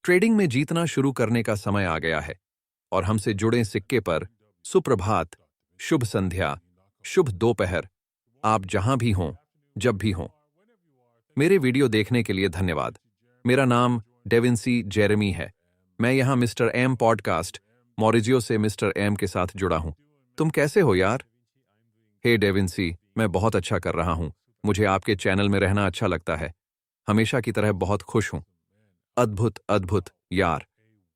Trading में जीतना शुरू करने का समय आ गया है और हमसे जुड़े सिक्के पर सुप्रभात, शुभ संध्या, शुभ दोपहर, आप जहां भी हों, जब भी हों। मेरे वीडियो देखने के लिए धन्यवाद। मेरा नाम डेविंसी जेरेमी है। मैं यहां मिस्टर एम पॉडकास्ट मॉरिजियो से मिस्टर एम के साथ जुड़ा हूं। तुम कैसे हो यार? हे डेविंसी, मैं बहुत अच्छा कर रहा हूं। मुझे आपके चैनल में रहना अच्छा लगता है। हमेशा की तरह बहुत खुश हूं। अद्भुत अद्भुत यार,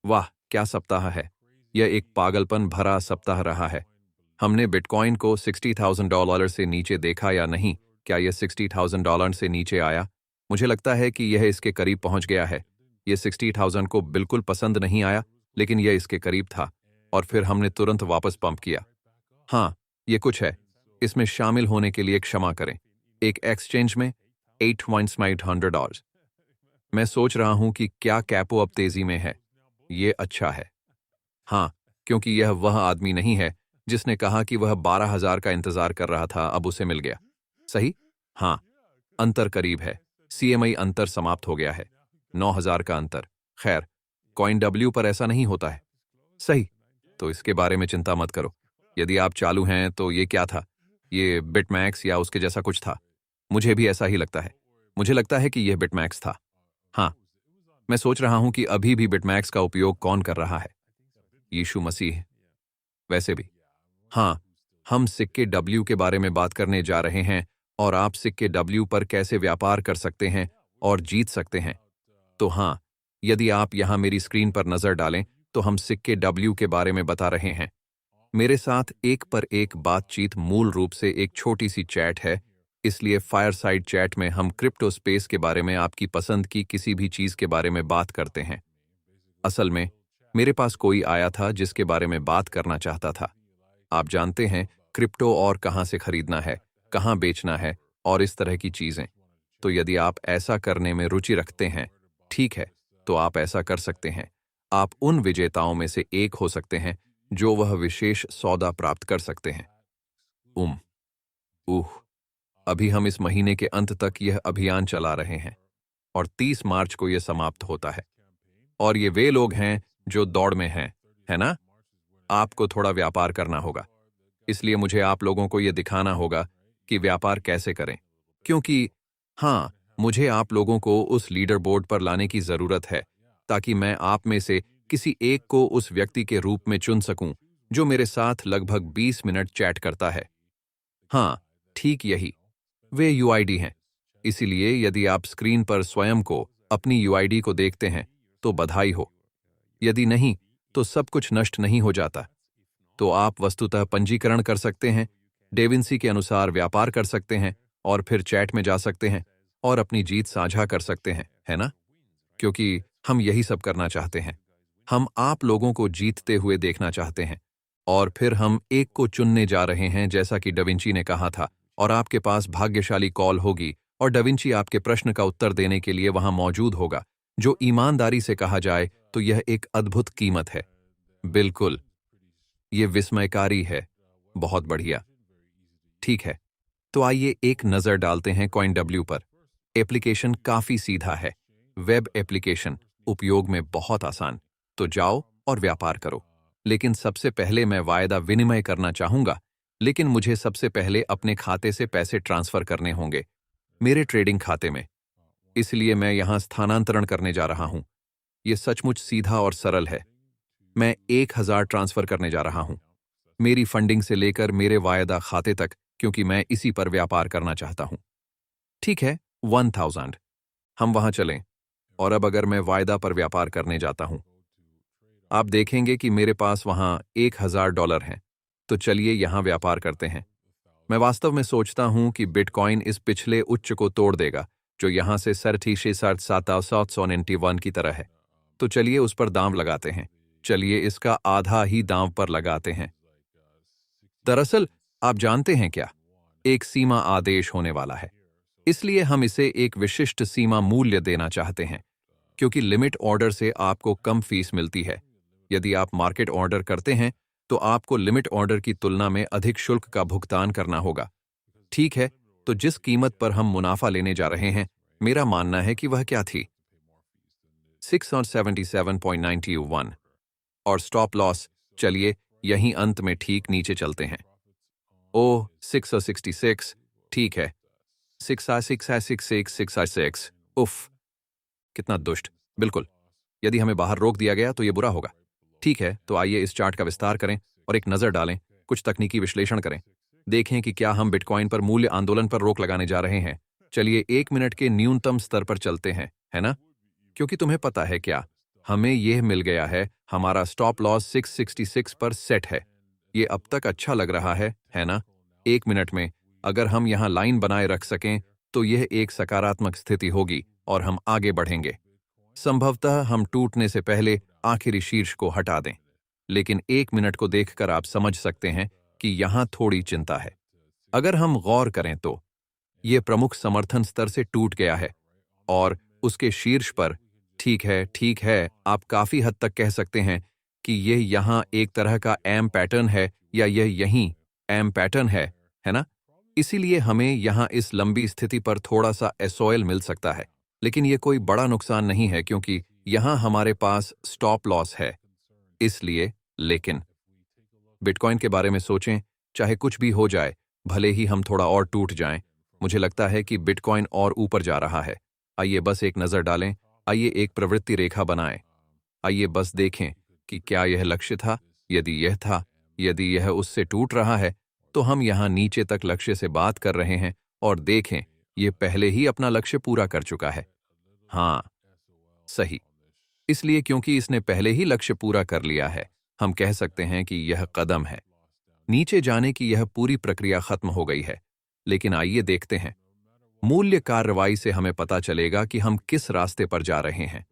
वाह क्या सप्ताह है। यह एक पागलपन भरा सप्ताह रहा है। हमने बिटकॉइन को $60,000 से नीचे देखा या नहीं? क्या यह $60,000 से नीचे आया? मुझे लगता है कि यह इसके करीब पहुंच गया है। यह 60,000 को बिल्कुल पसंद नहीं आया, लेकिन यह इसके करीब था और फिर हमने तुरंत वापस पंप किया। हाँ, ये कुछ है। इसमें शामिल होने के लिए क्षमा करें। एक एक्सचेंज में $8,100। मैं सोच रहा हूं कि क्या कैपो अब तेजी में है। ये अच्छा है। हाँ, क्योंकि यह वह आदमी नहीं है जिसने कहा कि वह 12,000 का इंतजार कर रहा था, अब उसे मिल गया। सही? हाँ, अंतर करीब है। सीएमआई अंतर समाप्त हो गया है। 9,000 का अंतर। खैर, कॉइन डब्ल्यू पर ऐसा नहीं होता है। सही, तो इसके बारे में चिंता मत करो। यदि आप चालू हैं तो ये क्या था? ये बिटमैक्स या उसके जैसा कुछ था। मुझे भी ऐसा ही लगता है। मुझे लगता है कि यह बिटमैक्स था। हाँ, मैं सोच रहा हूं कि अभी भी बिटमैक्स का उपयोग कौन कर रहा है। यीशु मसीह। वैसे भी हाँ, हम सिक्के डब्ल्यू के बारे में बात करने जा रहे हैं और आप सिक्के डब्ल्यू पर कैसे व्यापार कर सकते हैं और जीत सकते हैं। तो हाँ, यदि आप यहां मेरी स्क्रीन पर नजर डालें तो हम सिक्के डब्ल्यू के बारे में बता रहे हैं। मेरे साथ एक पर एक बातचीत मूल रूप से एक छोटी सी चैट है, इसलिए फायरसाइड चैट में हम क्रिप्टो स्पेस के बारे में आपकी पसंद की किसी भी चीज के बारे में बात करते हैं। असल में मेरे पास कोई आया था जिसके बारे में बात करना चाहता था। आप जानते हैं, क्रिप्टो और कहां से खरीदना है, कहां बेचना है और इस तरह की चीजें। तो यदि आप ऐसा करने में रुचि रखते हैं, ठीक है, तो आप ऐसा कर सकते हैं। आप उन विजेताओं में से एक हो सकते हैं जो वह विशेष सौदा प्राप्त कर सकते हैं। उम, उह, अभी हम इस महीने के अंत तक यह अभियान चला रहे हैं और 30 मार्च को यह समाप्त होता है। और ये वे लोग हैं जो दौड़ में हैं, है ना? आपको थोड़ा व्यापार करना होगा। इसलिए मुझे आप लोगों को यह दिखाना होगा कि व्यापार कैसे करें। क्योंकि हाँ, मुझे आप लोगों को उस लीडर बोर्ड पर लाने की जरूरत है ताकि मैं आप में से किसी एक को उस व्यक्ति के रूप में चुन सकूं जो मेरे साथ लगभग 20 मिनट चैट करता है। हाँ, ठीक यही। वे यूआईडी हैं। इसीलिए यदि आप स्क्रीन पर स्वयं को, अपनी यूआईडी को देखते हैं, तो बधाई हो। यदि नहीं, तो सब कुछ नष्ट नहीं हो जाता। तो आप वस्तुतः पंजीकरण कर सकते हैं, डेविंसी के अनुसार व्यापार कर सकते हैं और फिर चैट में जा सकते हैं और अपनी जीत साझा कर सकते हैं, है ना? क्योंकि हम यही सब करना चाहते हैं। हम आप लोगों को जीतते हुए देखना चाहते हैं और फिर हम एक को चुनने जा रहे हैं जैसा कि डविंची ने कहा था, और आपके पास भाग्यशाली कॉल होगी और डविंची आपके प्रश्न का उत्तर देने के लिए वहां मौजूद होगा। जो ईमानदारी से कहा जाए तो यह एक अद्भुत कीमत है। बिल्कुल, ये विस्मयकारी है। बहुत बढ़िया। ठीक है, तो आइए एक नजर डालते हैं कॉइन डब्ल्यू पर। एप्लीकेशन काफी सीधा है। वेब एप्लीकेशन, उपयोग में बहुत आसान। तो जाओ और व्यापार करो। लेकिन सबसे पहले मैं वायदा विनिमय करना चाहूंगा, लेकिन मुझे सबसे पहले अपने खाते से पैसे ट्रांसफर करने होंगे, मेरे ट्रेडिंग खाते में। इसलिए मैं यहां स्थानांतरण करने जा रहा हूं। यह सचमुच सीधा और सरल है। मैं 1,000 ट्रांसफर करने जा रहा हूं, मेरी फंडिंग से लेकर मेरे वायदा खाते तक, क्योंकि मैं इसी पर व्यापार करना चाहता हूं। ठीक है, 1,000। हम वहां चलें। और अब अगर मैं वायदा पर व्यापार करने जाता हूं, आप देखेंगे कि मेरे पास वहां $1,000 हैं। तो चलिए यहां व्यापार करते हैं। मैं वास्तव में सोचता हूं कि बिटकॉइन इस पिछले उच्च को तोड़ देगा, जो यहां से 37,791 की तरह है। तो चलिए उस पर दांव लगाते हैं। चलिए इसका आधा ही दांव पर लगाते हैं। दरअसल, आप जानते हैं क्या? एक सीमा आदेश होने वाला है। इसलिए हम इसे एक विशिष्ट सीमा मूल्य देना चाहते हैं, क्योंकि लिमिट ऑर्डर से आपको कम फीस मिलती है। यदि आप मार्केट ऑर्डर करते हैं, तो आपको लिमिट ऑर्डर की तुलना में अधिक शुल्क का भुगतान करना होगा। ठीक है, तो जिस कीमत पर हम मुनाफा लेने जा रहे हैं, मेरा मानना है कि वह क्या थी? 6 और 77.91 और स्टॉप लॉस, चलिए यहीं अंत में ठीक नीचे चलते हैं। ओह, 6 और 66, ठीक है। 6 उफ, कितना दुष्ट। बिल्कुल, यदि हमें बाहर रोक दिया गया तो ये बुरा होगा। ठीक है, तो आइए इस चार्ट का विस्तार करें और एक नज़र डालें, कुछ तकनीकी विश्लेषण करें। देखें कि क्या हम बिटकॉइन पर मूल्य आंदोलन पर रोक लगाने जा रहे हैं। चलिए 1 मिनट के न्यूनतम स्तर पर चलते हैं, है ना? क्योंकि तुम्हें पता है क्या, हमें यह मिल गया है, हमारा स्टॉप लॉस 666 पर सेट है। ये अब तक अच्छा लग रहा है ना? 1 मिनट में अगर हम यहाँ लाइन बनाए रख सकें तो यह एक सकारात्मक स्थिति होगी और हम आगे बढ़ेंगे। संभवतः हम टूटने से पहले आखिरी शीर्ष को हटा दें, लेकिन 1 मिनट को देखकर आप समझ सकते हैं कि यहां थोड़ी चिंता है। अगर हम गौर करें तो यह प्रमुख समर्थन स्तर से टूट गया है और उसके शीर्ष पर, ठीक है, आप काफी हद तक कह सकते हैं कि यह यहां एक तरह का एम पैटर्न है या यह यहीं एम पैटर्न है ना? इसीलिए हमें यहां इस लंबी स्थिति पर थोड़ा सा एसओएल मिल सकता है, लेकिन यह कोई बड़ा नुकसान नहीं है क्योंकि यहां हमारे पास स्टॉप लॉस है। इसलिए, लेकिन बिटकॉइन के बारे में सोचें, चाहे कुछ भी हो जाए, भले ही हम थोड़ा और टूट जाएं, मुझे लगता है कि बिटकॉइन और ऊपर जा रहा है। आइए बस एक नज़र डालें, आइए एक प्रवृत्ति रेखा बनाएं। आइए बस देखें कि क्या यह लक्ष्य था। यदि यह था, यदि यह उससे टूट रहा है, तो हम यहाँ नीचे तक लक्ष्य से बात कर रहे हैं और देखें, यह पहले ही अपना लक्ष्य पूरा कर चुका है। हाँ, सही। इसलिए क्योंकि इसने पहले ही लक्ष्य पूरा कर लिया है, हम कह सकते हैं कि यह कदम है। नीचे जाने की यह पूरी प्रक्रिया खत्म हो गई है। लेकिन आइए देखते हैं, मूल्य कार्रवाई से हमें पता चलेगा कि हम किस रास्ते पर जा रहे हैं।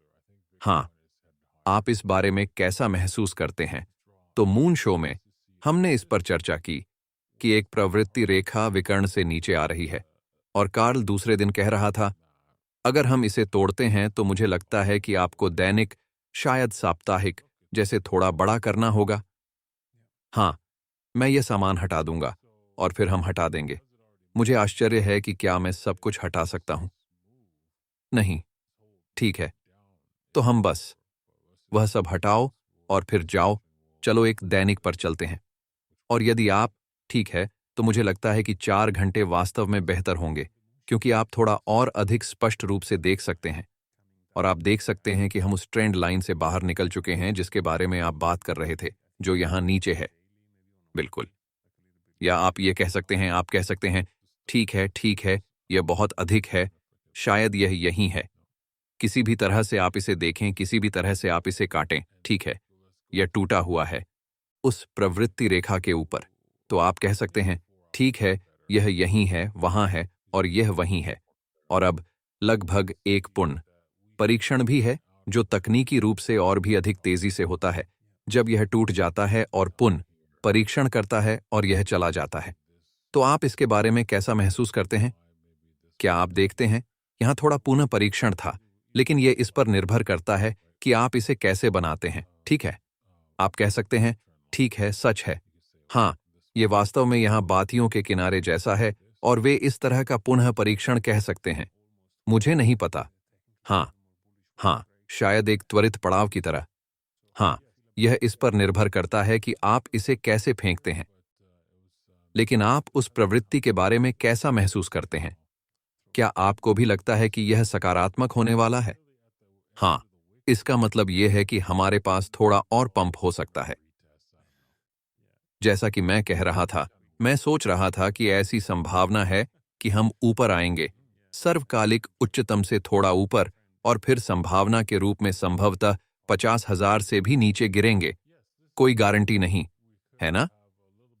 हाँ, आप इस बारे में कैसा महसूस करते हैं? तो मून शो में हमने इस पर चर्चा की कि एक प्रवृत्ति रेखा विकर्ण से नीचे आ रही है और कार्ल दूसरे दिन कह रहा था, अगर हम इसे तोड़ते हैं तो मुझे लगता है कि आपको दैनिक, शायद साप्ताहिक जैसे थोड़ा बड़ा करना होगा। हाँ, मैं ये सामान हटा दूंगा और फिर हम हटा देंगे। मुझे आश्चर्य है कि क्या मैं सब कुछ हटा सकता हूं? नहीं, ठीक है, तो हम बस वह सब हटाओ और फिर जाओ। चलो एक दैनिक पर चलते हैं। और यदि आप, ठीक है, तो मुझे लगता है कि 4 घंटे वास्तव में बेहतर होंगे क्योंकि आप थोड़ा और अधिक स्पष्ट रूप से देख सकते हैं और आप देख सकते हैं कि हम उस ट्रेंड लाइन से बाहर निकल चुके हैं जिसके बारे में आप बात कर रहे थे, जो यहां नीचे है। बिल्कुल। या आप ये कह सकते हैं, आप कह सकते हैं, ठीक है, यह बहुत अधिक है, शायद यह यहीं है। किसी भी तरह से आप इसे देखें, किसी भी तरह से आप इसे काटें, ठीक है, यह टूटा हुआ है उस प्रवृत्ति रेखा के ऊपर। तो आप कह सकते हैं, ठीक है, यह यहीं है, वहां है और यह वहीं है। और अब लगभग एक पुनः परीक्षण भी है जो तकनीकी रूप से और भी अधिक तेजी से होता है जब यह टूट जाता है और पुनः परीक्षण करता है और यह चला जाता है। तो आप इसके बारे में कैसा महसूस करते हैं? क्या आप देखते हैं, यहां थोड़ा पुनः परीक्षण था, लेकिन यह इस पर निर्भर करता है कि आप इसे कैसे बनाते हैं, ठीक है? आप कह सकते हैं, ठीक है, सच है। हाँ, ये वास्तव में यहाँ बातियों के किनारे जैसा है और वे इस तरह का पुनः परीक्षण कह सकते हैं। मुझे नहीं पता। हाँ, हाँ, शायद एक त्वरित पड़ाव की तरह। हाँ, यह इस पर निर्भर करता है कि आप इसे कैसे फेंकते हैं। लेकिन आप उस प्रवृत्ति के बारे में कैसा महसूस करते हैं? क्या आपको भी लगता है कि यह सकारात्मक होने वाला है? हाँ, इसका मतलब यह है कि हमारे पास थोड़ा और पंप हो सकता है। जैसा कि मैं कह रहा था, मैं सोच रहा था कि ऐसी संभावना है कि हम ऊपर आएंगे, सर्वकालिक उच्चतम से थोड़ा ऊपर, और फिर संभावना के रूप में संभवतः 50,000 से भी नीचे गिरेंगे। कोई गारंटी नहीं, है ना?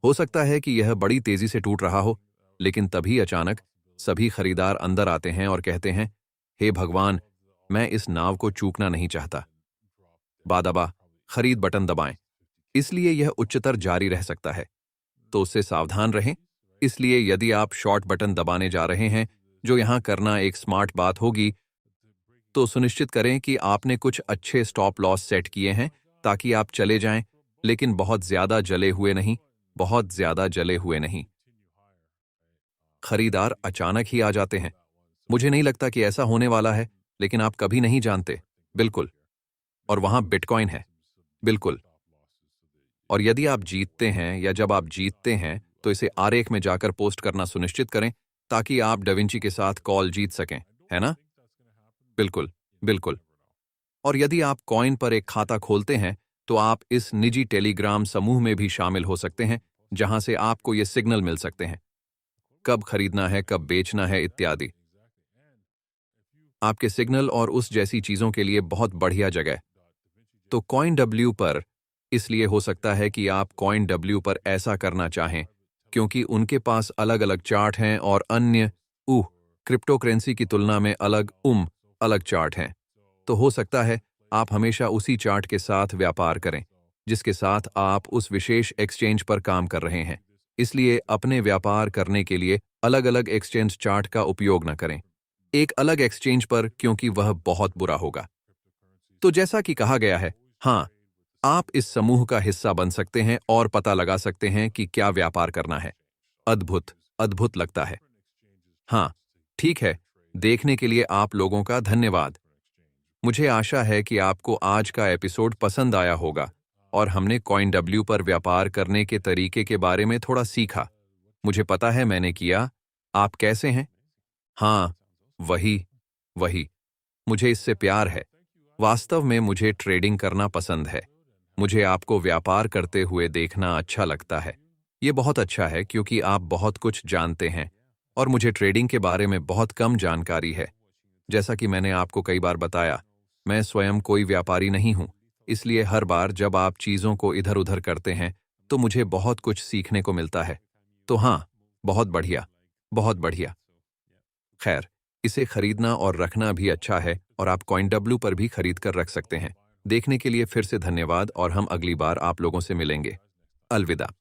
हो सकता है कि यह बड़ी तेजी से टूट रहा हो, लेकिन तभी अचानक सभी खरीदार अंदर आते हैं और कहते हैं, हे भगवान, मैं इस नाव को चूकना नहीं चाहता। बादबा, खरीद बटन दबाएं। इसलिए यह उच्चतर जारी रह सकता है, तो उससे सावधान रहें। इसलिए यदि आप शॉर्ट बटन दबाने जा रहे हैं, जो यहां करना एक स्मार्ट बात होगी, तो सुनिश्चित करें कि आपने कुछ अच्छे स्टॉप लॉस सेट किए हैं ताकि आप चले जाएं, लेकिन बहुत ज्यादा जले हुए नहीं, बहुत ज्यादा जले हुए नहीं। खरीदार अचानक ही आ जाते हैं। मुझे नहीं लगता कि ऐसा होने वाला है, लेकिन आप कभी नहीं जानते। बिल्कुल। और वहां बिटकॉइन है। बिल्कुल। और यदि आप जीतते हैं या जब आप जीतते हैं तो इसे आरेख में जाकर पोस्ट करना सुनिश्चित करें ताकि आप डाविंची के साथ कॉल जीत सकें, है ना? बिल्कुल, बिल्कुल। और यदि आप कॉइन पर एक खाता खोलते हैं तो आप इस निजी टेलीग्राम समूह में भी शामिल हो सकते हैं जहां से आपको ये सिग्नल मिल सकते हैं कब खरीदना है, कब बेचना है इत्यादि। आपके सिग्नल और उस जैसी चीजों के लिए बहुत बढ़िया जगह। तो कॉइन डब्ल्यू पर इसलिए हो सकता है कि आप कॉइन डब्ल्यू पर ऐसा करना चाहें क्योंकि उनके पास अलग अलग चार्ट हैं और अन्य क्रिप्टो करेंसी की तुलना में अलग चार्ट हैं। तो हो सकता है आप हमेशा उसी चार्ट के साथ व्यापार करें जिसके साथ आप उस विशेष एक्सचेंज पर काम कर रहे हैं। इसलिए अपने व्यापार करने के लिए अलग अलग एक्सचेंज चार्ट का उपयोग न करें एक अलग एक्सचेंज पर क्योंकि वह बहुत बुरा होगा। तो जैसा कि कहा गया है, हाँ, आप इस समूह का हिस्सा बन सकते हैं और पता लगा सकते हैं कि क्या व्यापार करना है। अद्भुत, अद्भुत लगता है। हाँ, ठीक है। देखने के लिए आप लोगों का धन्यवाद। मुझे आशा है कि आपको आज का एपिसोड पसंद आया होगा और हमने कॉइन डब्ल्यू पर व्यापार करने के तरीके के बारे में थोड़ा सीखा। मुझे पता है मैंने किया। आप कैसे हैं? हाँ, वही, वही। मुझे इससे प्यार है। वास्तव में मुझे ट्रेडिंग करना पसंद है। मुझे आपको व्यापार करते हुए देखना अच्छा लगता है। ये बहुत अच्छा है क्योंकि आप बहुत कुछ जानते हैं और मुझे ट्रेडिंग के बारे में बहुत कम जानकारी है। जैसा कि मैंने आपको कई बार बताया, मैं स्वयं कोई व्यापारी नहीं हूं, इसलिए हर बार जब आप चीजों को इधर उधर करते हैं तो मुझे बहुत कुछ सीखने को मिलता है। तो हाँ, बहुत बढ़िया, बहुत बढ़िया। खैर, इसे खरीदना और रखना भी अच्छा है और आप कॉइन डब्ल्यू पर भी खरीद कर रख सकते हैं। देखने के लिए फिर से धन्यवाद और हम अगली बार आप लोगों से मिलेंगे। अलविदा।